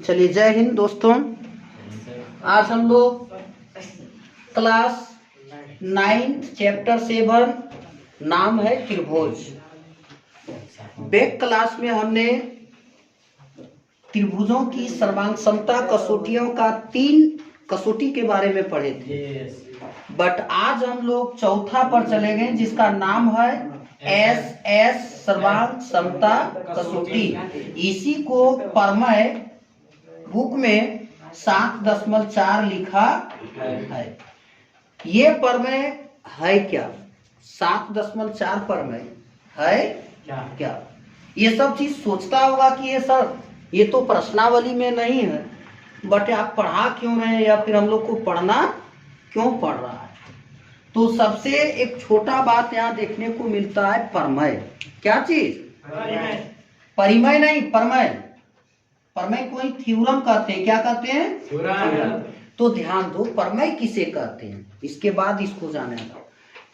चलिए, जय हिंद दोस्तों। आज हम लोग क्लास 9 चैप्टर 7 नाम है त्रिभुज। बैक क्लास में हमने त्रिभुजों की सर्वांग समता कसौटियों का 3 कसौटी के बारे में पढ़े थे। बट आज हम लोग चौथा पर चले गए जिसका नाम है एस सर्वांग समता कसौटी। इसी को परमय बुक में 7.4 लिखा है। ये परमय है क्या? 7.4 परमय है क्या? ये सब चीज सोचता होगा कि ये तो प्रश्नावली में नहीं है, बट आप पढ़ा क्यों रहे हैं या फिर हम लोग को पढ़ना क्यों पड़ रहा है? तो सबसे एक छोटा बात यहाँ देखने को मिलता है, परमय। क्या चीज? परिमय नहीं, परमय। परमय को ही थ्योरम कहते हैं। क्या कहते हैं? थ्योरम। तो ध्यान दो, परमय किसे कहते हैं, इसके बाद इसको जानेगा।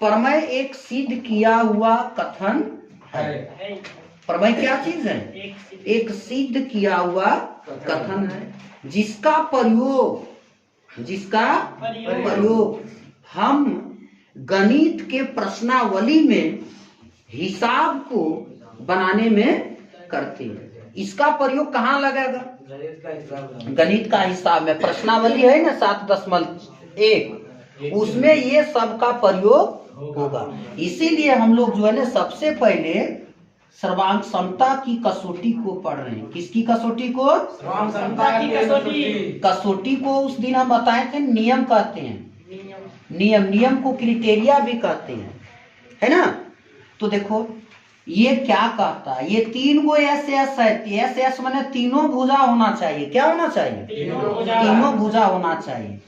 परमय एक सिद्ध किया हुआ कथन है। परमय क्या चीज है? एक सिद्ध किया हुआ कथन है जिसका प्रयोग हम गणित के प्रश्नावली में हिसाब को बनाने में करते हैं। इसका प्रयोग कहाँ लगेगा? गणित का हिसाब में प्रश्नावली है ना 7.1, उसमें ये सब का प्रयोग होगा। इसीलिए हम लोग जो है ना सबसे पहले सर्वांग समता की कसौटी को पढ़ रहे हैं। किसकी कसौटी को? सर्वांग समता की कसौटी। कसौटी को उस दिन हम बताए थे नियम कहते हैं। नियम को क्राइटेरिया भी कहते हैं, है ना? तो देखो ये क्या कहता है, ये 3 गो एस है। एस माने तीनों भुजा होना चाहिए। क्या होना चाहिए? तीनों भुजा होना चाहिए।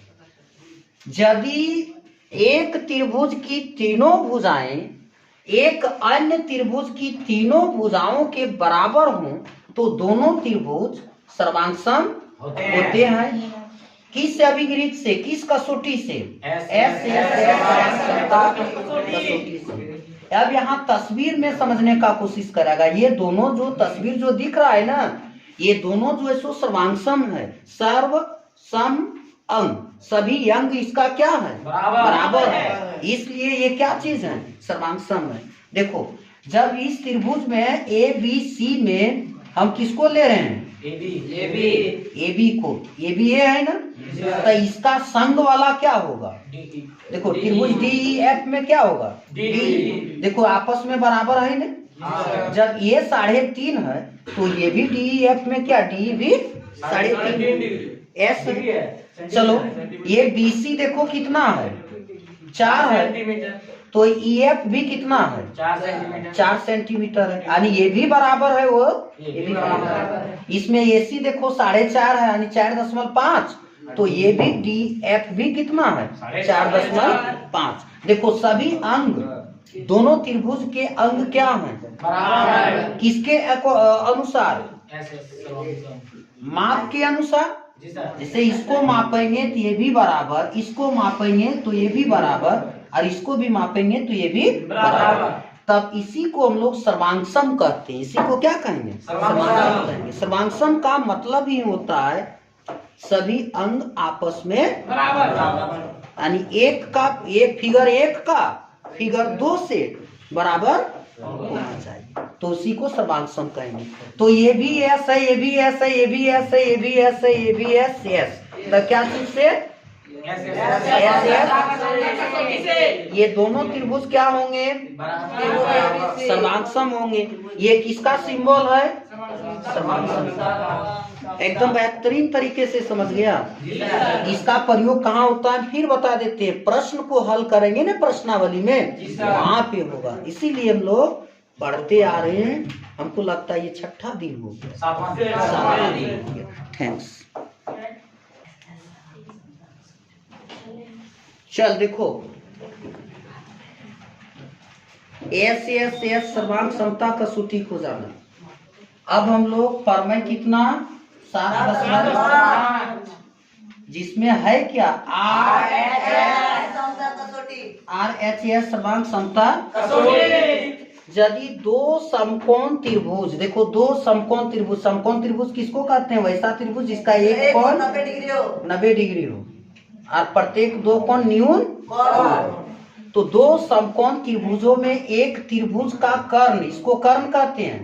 यदि एक त्रिभुज की तीनों भुजाएं एक अन्य त्रिभुज की तीनों भुजाओं के बराबर हों तो दोनों त्रिभुज सर्वांगसम होते हैं। किस अभिगृहित से? किस कसौटी से? एस कसौटी से। अब यहाँ तस्वीर में समझने का कोशिश करेगा। ये दोनों जो तस्वीर जो दिख रहा है ना, ये दोनों जो है सो सर्वांगसम है। सर्व सम अंग, सभी अंग इसका क्या है? बराबर है। इसलिए ये क्या चीज है? सर्वांगसम है। देखो, जब इस त्रिभुज में ए बी सी में हम किसको ले रहे हैं? ए बी को। ए बी ए है ना, तो इसका संग वाला क्या होगा? देखो त्रिभुज डी ई एफ में क्या होगा? डी। देखो आपस में बराबर है ना। जब ये 3.5 है तो ये भी डी ई एफ में क्या? डी भी 3.5 एस है। चलो ये बी सी देखो कितना है? 4 है। तो ई एफ भी कितना है? 4 सेंटीमीटर है। यानी ये भी बराबर है, वो ये भी बराबर है। इसमें एसी देखो 4.5 है, यानी 4.5। तो ये भी डी एफ भी कितना है? 4.5। देखो सभी अंग, दोनों त्रिभुज के अंग क्या हैं? बराबर। किसके अनुसार? माप के अनुसार। जैसे इसको मापेंगे तो ये भी बराबर, इसको मापेंगे तो ये भी बराबर, और इसको भी मापेंगे तो ये भी बराबर। तब इसी को हम लोग सर्वांगसम कहते हैं। इसी को क्या कहेंगे? सर्वांगसम कहेंगे। सर्वांगसम का मतलब ही होता है सभी अंग आपस में बराबर। यानी एक फिगर 1 का फिगर 2 से बराबर होना चाहिए, तो उसी को सर्वांगसम कहेंगे। तो ये भी एस है, ये भी एस है, ये भी एस है, ये भी एस है, ये भी एस एस। तो क्या चीज से? ये दोनों त्रिभुज क्या होंगे? सर्वांगसम होंगे। ये किसका सिंबल है? सर्वांगसम। एकदम बेहतरीन तरीके से समझ गया। इसका प्रयोग कहाँ होता है फिर बता देते हैं। प्रश्न को हल करेंगे ना प्रश्नावली में, वहां पे होगा। इसीलिए हम लोग पढ़ते आ रहे हैं। हमको लगता है ये 6ठा दिन हो गया। थैंक्स। चल देखो, एस सर्वांग समता कसौटी को जाना। अब हम लोग परमय कितना? 7.5, जिसमें है क्या? आर एच एस सर्वांग समता कसौटी। यदि दो समकोण त्रिभुज, देखो दो समकोण त्रिभुज किसको कहते हैं? वैसा त्रिभुज जिसका एक कोण 90 डिग्री हो और प्रत्येक दो कोण न्यून हो। तो दो समकोण त्रिभुजों में एक त्रिभुज का कर्ण, इसको कर्ण कहते हैं,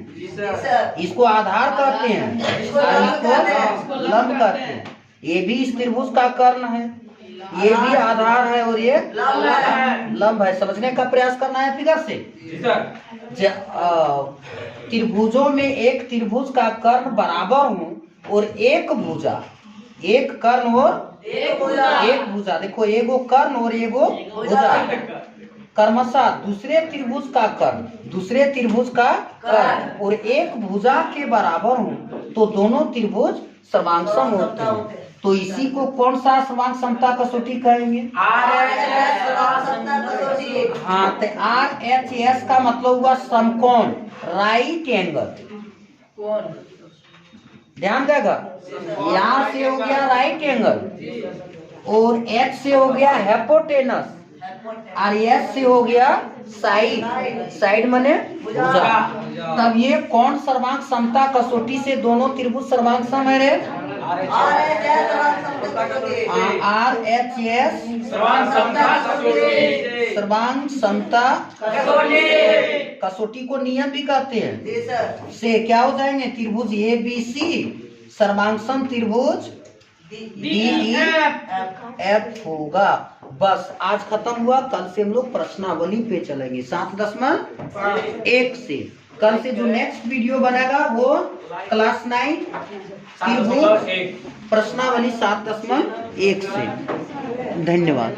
इसको आधार कहते हैं और इसको लंब कहते हैं। ये भी इस त्रिभुज का कर्ण है, ये भी आधार है और ये लंब है। समझने का प्रयास करना है फिगर से। त्रिभुजों में एक त्रिभुज का कर्ण बराबर हो और एक भुजा, एक कर्ण और एक भुजा, देखो एगो कर्ण और एगो भुजा क्रमशः दूसरे त्रिभुज का कर्ण और एक भुजा के बराबर हो तो दोनों त्रिभुज सर्वांगसम होते हैं। तो इसी को कौन सा सर्वांग समता कसौटी कहेंगे? हाँ, तो RHS का मतलब हुआ समकोण, राइट एंगल। ध्यान देगा, यहाँ से हो गया राइट एंगल और H से हो गया हाइपोटेनस और S से हो गया साइड माने भुजा। तब ये कौन सर्वांग समता कसौटी से दोनों त्रिभुज सर्वांग सम है रे? RHS सर्वांग समता कसौटी को नियम भी कहते हैं। से क्या हो जाएंगे? त्रिभुज ABC सर्वांगसम त्रिभुज DEF होगा। बस आज खत्म हुआ। कल से हम लोग प्रश्नावली पे चलेंगे 7.1 से। कल से जो नेक्स्ट वीडियो बनेगा वो क्लास 9 त्रिभुज प्रश्नावली 7.1 से। धन्यवाद।